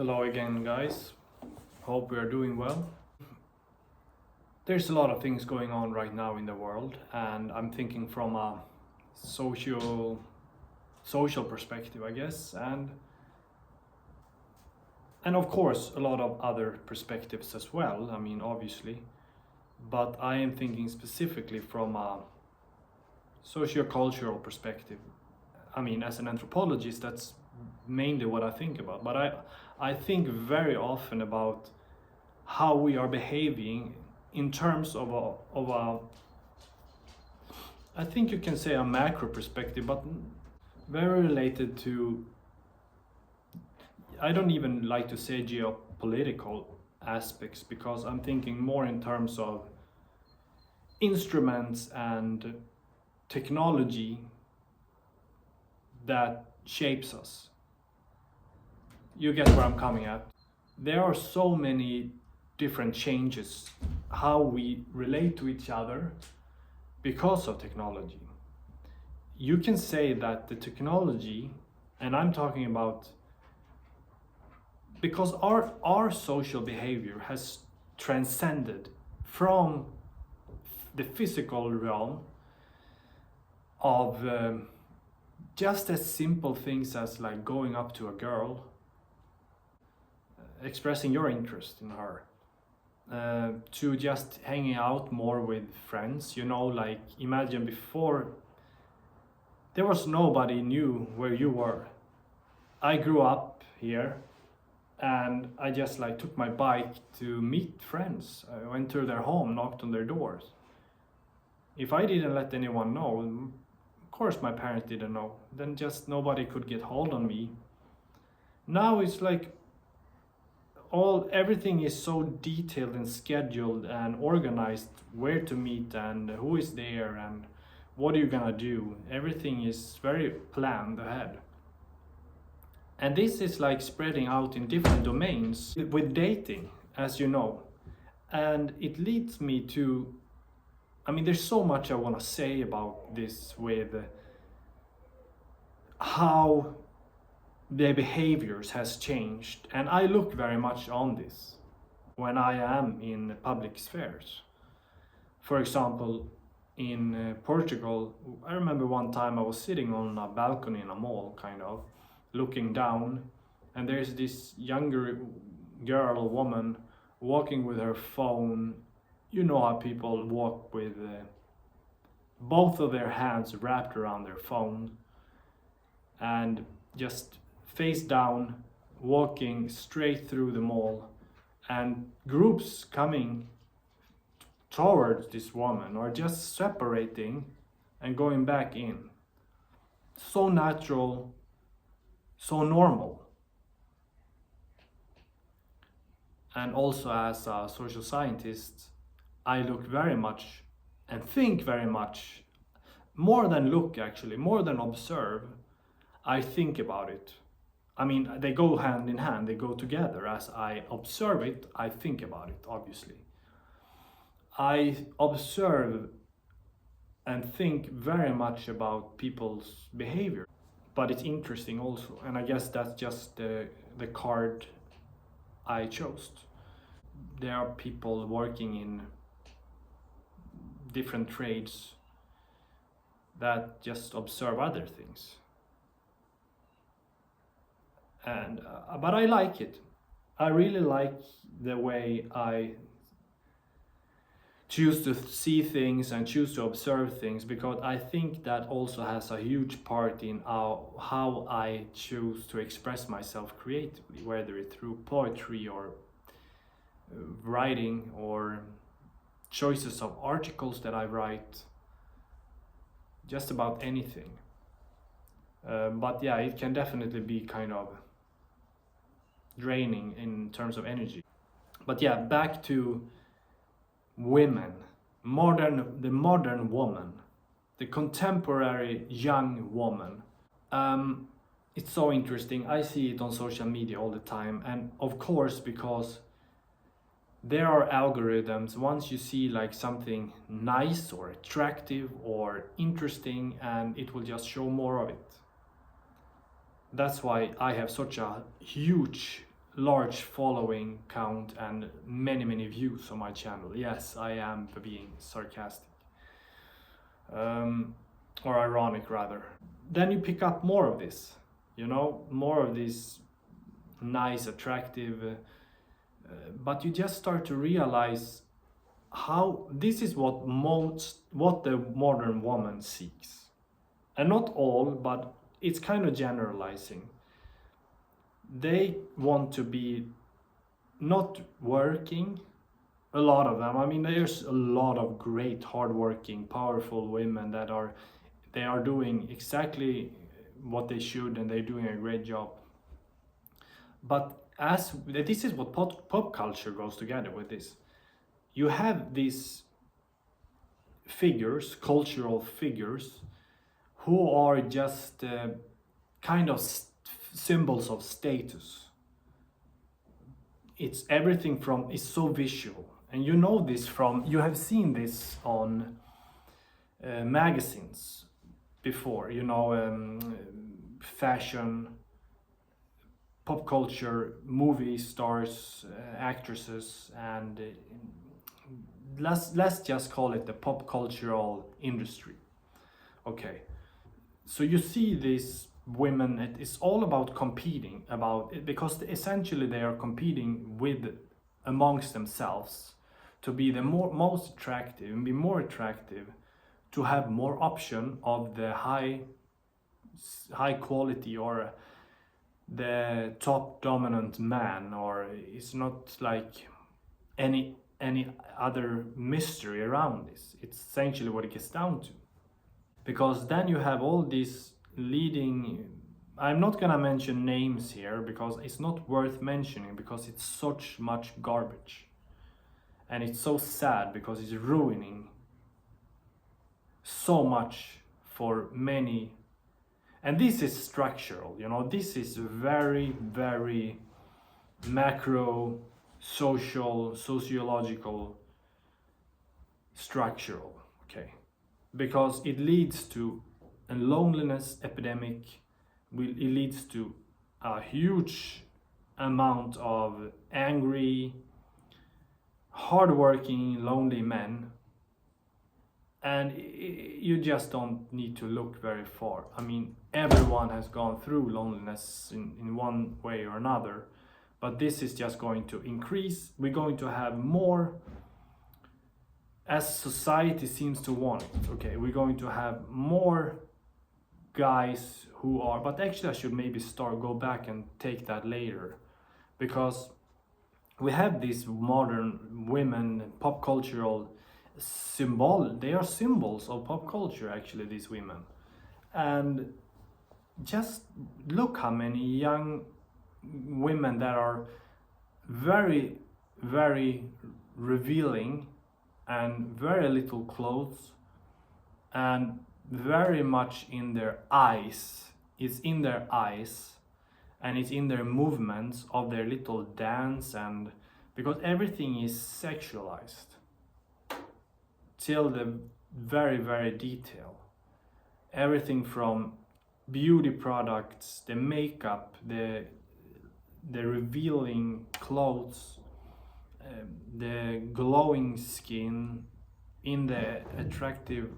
Hello again, guys. Hope we are doing well. There's a lot of things going on right now in the world, and I'm thinking from a social perspective, I guess, and of course a lot of other perspectives as well. I mean, obviously, but I am thinking specifically from a socio-cultural perspective. I mean, as an anthropologist, that's mainly what I think about. But I think very often about how we are behaving in terms of I think you can say a macro perspective, but very related to, I don't even like to say geopolitical aspects, because I'm thinking more in terms of instruments and technology that shapes us. You get where I'm coming at. There are so many different changes how we relate to each other because of technology. You can say that the technology, and I'm talking about because our social behavior has transcended from the physical realm of just as simple things as like going up to a girl, expressing your interest in her, to just hanging out more with friends. Like, imagine before there was nobody knew where you were. I grew up here, and I just like took my bike to meet friends. I went to their home, knocked on their doors. If I didn't let anyone know, of course my parents didn't know, then just nobody could get hold on me. Now it's like everything is so detailed and scheduled and organized, where to meet and who is there and what are you gonna do. Everything is very planned ahead. And this is like spreading out in different domains with dating, as you know. And it leads me to, I mean, there's so much I want to say about this, with how their behaviors has changed, and I look very much on this when I am in public spheres. For example, in Portugal, I remember one time I was sitting on a balcony in a mall, kind of looking down, and there's this younger girl, woman, walking with her phone. You know how people walk with both of their hands wrapped around their phone and just face down, walking straight through the mall, and groups coming towards this woman or just separating and going back in. So natural, so normal. And also, as a social scientist, I look very much and think very much, more than look actually, more than observe, I think about it. I mean, they go hand in hand, they go together. As I observe it, I think about it, obviously. I observe and think very much about people's behavior, but it's interesting also, and I guess that's just the card I chose. There are people working in different trades that just observe other things, and but I like it. I really like the way I choose to see things and choose to observe things, because I think that also has a huge part in how I choose to express myself creatively, whether it's through poetry or writing or choices of articles that I write, just about anything. But yeah, it can definitely be kind of draining in terms of energy. But yeah, back to women, the modern woman, the contemporary young woman. It's so interesting. I see it on social media all the time, and of course, because there are algorithms. Once you see like something nice or attractive or interesting, and it will just show more of it. That's why I have such a huge large following count and many views on my channel. Yes, I am being sarcastic, or ironic rather. Then you pick up more of this, you know, more of this nice, attractive, but you just start to realize how this is what the modern woman seeks. And not all, but it's kind of generalizing. They want to be not working, a lot of them. I mean, there's a lot of great, hardworking, powerful women that are doing exactly what they should, and they're doing a great job. But as this is what pop culture goes together with this. You have these figures, cultural figures, who are just kind of symbols of status. It's everything from, it's so visual. And you know this from, you have seen this on magazines before, you know, fashion, pop culture, movie stars, actresses, and let's just call it the pop cultural industry. Okay, so you see these women, it's all about competing, because essentially they are competing with amongst themselves to be the most attractive and be more attractive, to have more option of the high quality, or the top dominant man, or it's not like any other mystery around this. It's essentially what it gets down to. Because then you have all these leading, I'm not gonna mention names here because it's not worth mentioning, because it's such much garbage. And it's so sad because it's ruining so much for many. And this is structural, you know, this is very macro, sociological, structural, okay? Because it leads to a loneliness epidemic, it leads to a huge amount of angry, hardworking, lonely men. And you just don't need to look very far. I mean, everyone has gone through loneliness in one way or another, but this is just going to increase. We're going to have more, as society seems to want it, okay? We're going to have more guys who are, but actually I should maybe go back and take that later, because we have these modern women, pop cultural they are symbols of pop culture, actually, these women. And just look how many young women that are very revealing, and very little clothes, and very much in their eyes. It's in their eyes, and it's in their movements of their little dance, and because everything is sexualized till the very detail. Everything from beauty products, the makeup, the revealing clothes, the glowing skin, in the attractive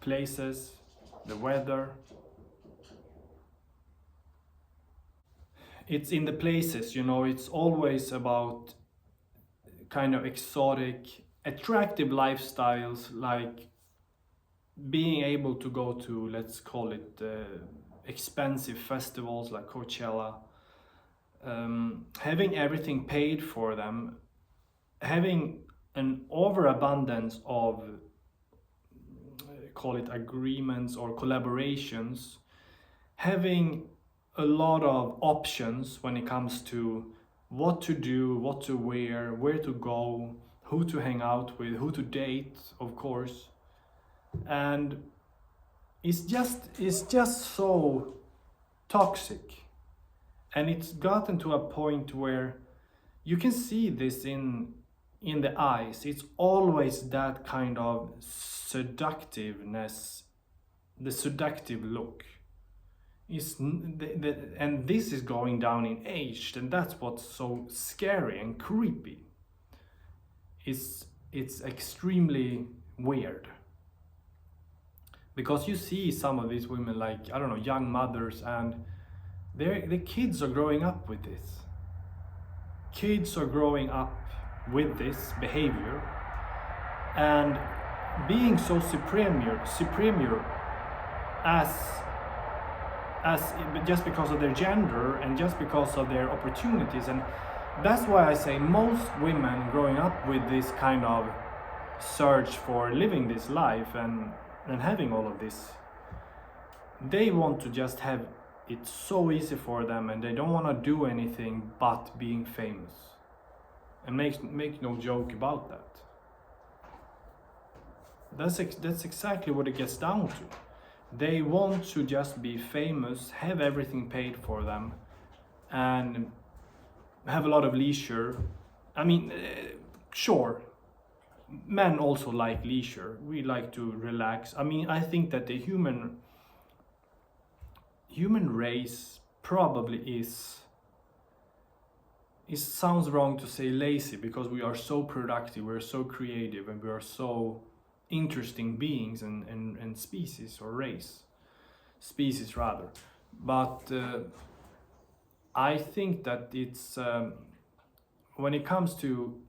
places, the weather. It's in the places, you know, it's always about kind of exotic, attractive lifestyles, like being able to go to, let's call it, expensive festivals like Coachella, having everything paid for them, having an overabundance of, call it, agreements or collaborations, having a lot of options when it comes to what to do, what to wear, where to go, who to hang out with, who to date, of course. And it's just so toxic. And it's gotten to a point where you can see this in the eyes. It's always that kind of seductiveness, the seductive look. and this is going down in age, and that's what's so scary and creepy. It's extremely weird, because you see some of these women, like, I don't know, young mothers, and the kids are growing up with this. Kids are growing up with this behavior and being so superior as just because of their gender and just because of their opportunities. And that's why I say most women growing up with this kind of search for living this life and having all of this, they want to just have it so easy for them, and they don't want to do anything but being famous. And make no joke about that. That's exactly what it gets down to. They want to just be famous, have everything paid for them, and have a lot of leisure. I mean, sure, men also like leisure. We like to relax. I mean, I think that the human race probably is, it sounds wrong to say lazy, because we are so productive, we're so creative, and we are so interesting beings and species, or species rather. But I think that it's when it comes to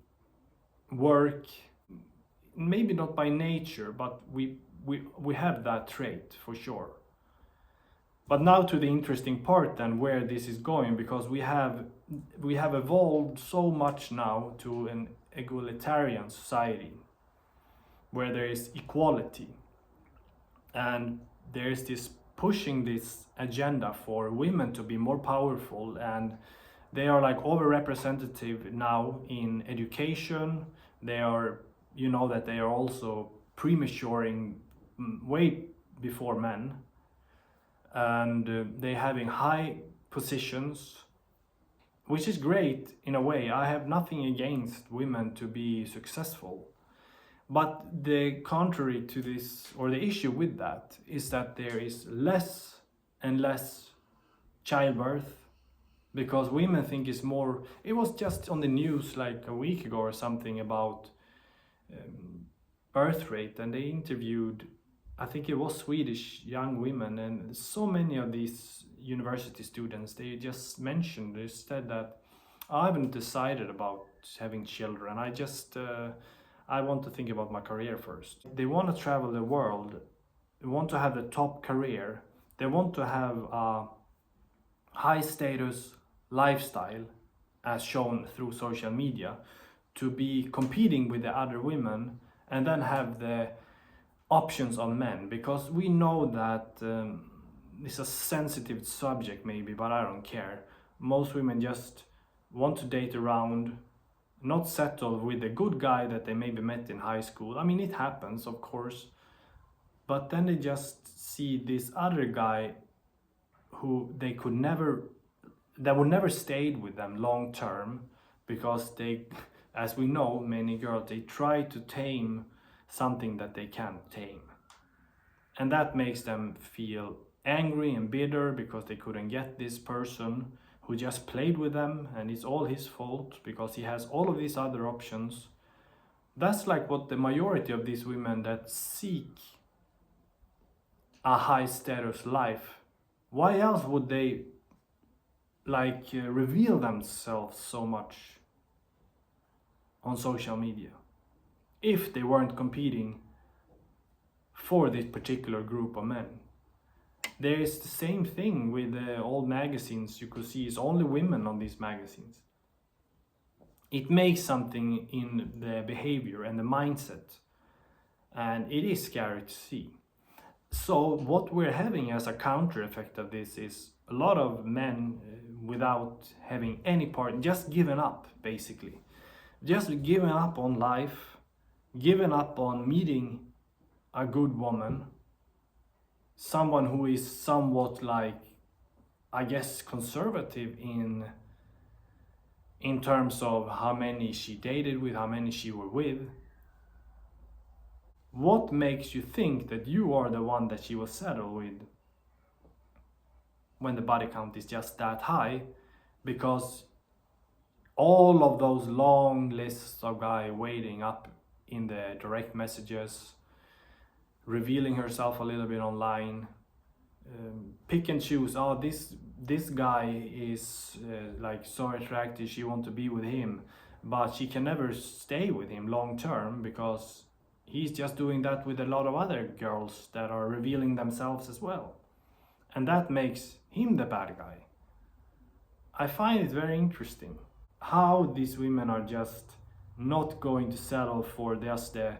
work, maybe not by nature, but we have that trait for sure. But now to the interesting part then, where this is going, because we have evolved so much now to an egalitarian society where there is equality, and there's this pushing this agenda for women to be more powerful, and they are like overrepresented now in education. They are, you know, that they are also prematuring way before men, and they having high positions, which is great in a way. I have nothing against women to be successful. But the contrary to this, or the issue with that, is that there is less and less childbirth, because women think it's more. It was just on the news like a week ago or something about birth rate, and they interviewed, I think it was Swedish young women, and so many of these university students, they just mentioned, they said that I haven't decided about having children. I want to think about my career first. They want to travel the world. They want to have the top career. They want to have a high status lifestyle as shown through social media, to be competing with the other women, and then have the options on men. Because we know that it's a sensitive subject maybe, but I don't care. Most women just want to date around, not settle with a good guy that they maybe met in high school. I mean, it happens, of course, but then they just see this other guy who that would never stayed with them long term, because they, as we know, many girls, they try to tame something that they can't tame, and that makes them feel angry and bitter because they couldn't get this person who just played with them, and it's all his fault because he has all of these other options. That's like what the majority of these women that seek a high status life, why else would they reveal themselves so much on social media if they weren't competing for this particular group of men? There is the same thing with all magazines. You could see it's only women on these magazines. It makes something in the behavior and the mindset, and it is scary to see. So what we're having as a counter effect of this is a lot of men without having any part, just giving up basically. Just giving up on life, giving up on meeting a good woman, someone who is somewhat I guess conservative in terms of how many she dated with, how many she were with. What makes you think that you are the one that she will settle with? when the body count is just that high, because all of those long lists of guys waiting up in the direct messages, revealing herself a little bit online, pick and choose. Oh, this guy is like so attractive, she want to be with him, but she can never stay with him long term because he's just doing that with a lot of other girls that are revealing themselves as well, and that makes him the bad guy. I find it very interesting how these women are just not going to settle for just the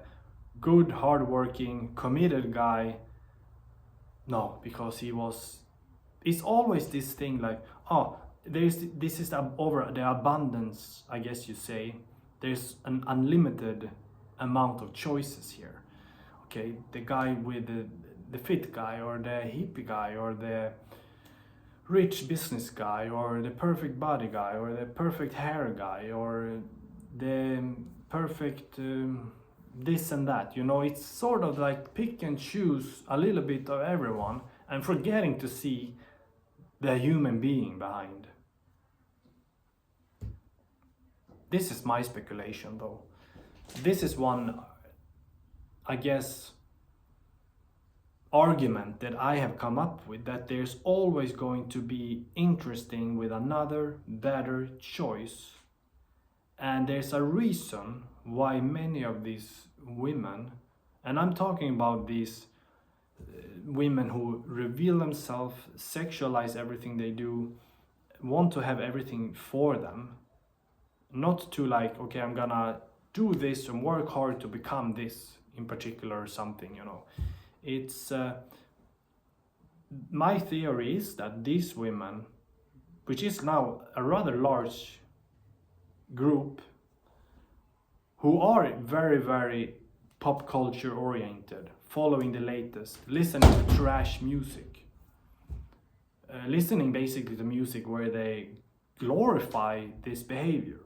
good, hardworking, committed guy. No, because it's always this thing like, oh, this is over the abundance, I guess you say. There's an unlimited amount of choices here. Okay, the guy with the fit guy, or the hippie guy, or the rich business guy, or the perfect body guy, or the perfect hair guy, or the perfect this and that. You know, it's sort of like pick and choose a little bit of everyone and forgetting to see the human being behind. This is my speculation though. This is one, I guess, argument that I have come up with, that there's always going to be interesting with another better choice, and there's a reason why many of these women, and I'm talking about these women who reveal themselves, sexualize everything they do, want to have everything for them, not to like, okay, I'm gonna do this and work hard to become this in particular or something, you know. It's my theory is that these women, which is now a rather large group, who are very, very pop culture oriented, following the latest, listening to trash music, listening basically to music where they glorify this behavior.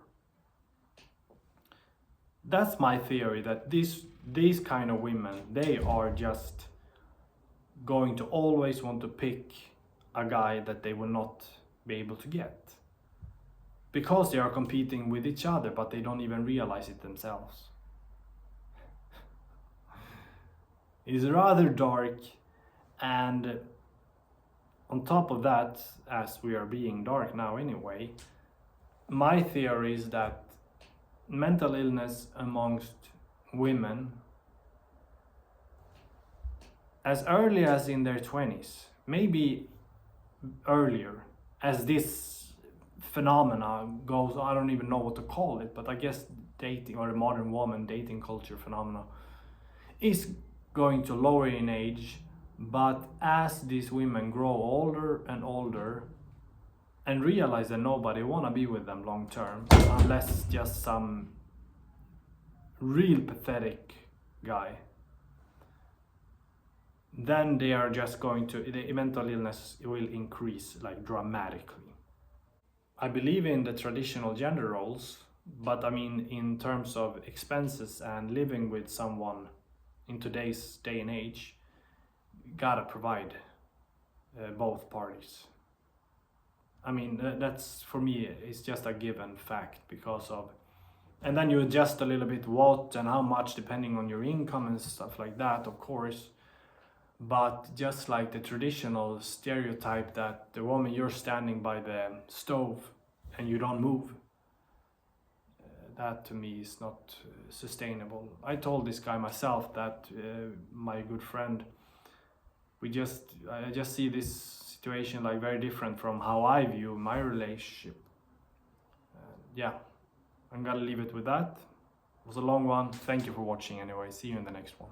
That's my theory, that these kind of women, they are just going to always want to pick a guy that they will not be able to get, because they are competing with each other, but they don't even realize it themselves. It's rather dark, and on top of that, as we are being dark now anyway, my theory is that mental illness amongst women as early as in their 20s, maybe earlier, as this phenomena goes, I don't even know what to call it, but I guess dating, or the modern woman dating culture phenomena, is going to lower in age. But as these women grow older and older and realize that nobody wanna be with them long term, unless just some real pathetic guy, then they are just going to, the mental illness will increase like dramatically. I believe in the traditional gender roles, but I mean, in terms of expenses and living with someone in today's day and age, you gotta provide both parties. I mean, that's, for me, it's just a given fact, because of, and then you adjust a little bit what and how much depending on your income and stuff like that, of course. But just like the traditional stereotype that the woman, you're standing by the stove and you don't move, that to me is not sustainable. I told this guy myself that, my good friend, I just see this situation like very different from how I view my relationship. Yeah, I'm gonna leave it with that. It was a long one. Thank you for watching anyway. See you in the next one.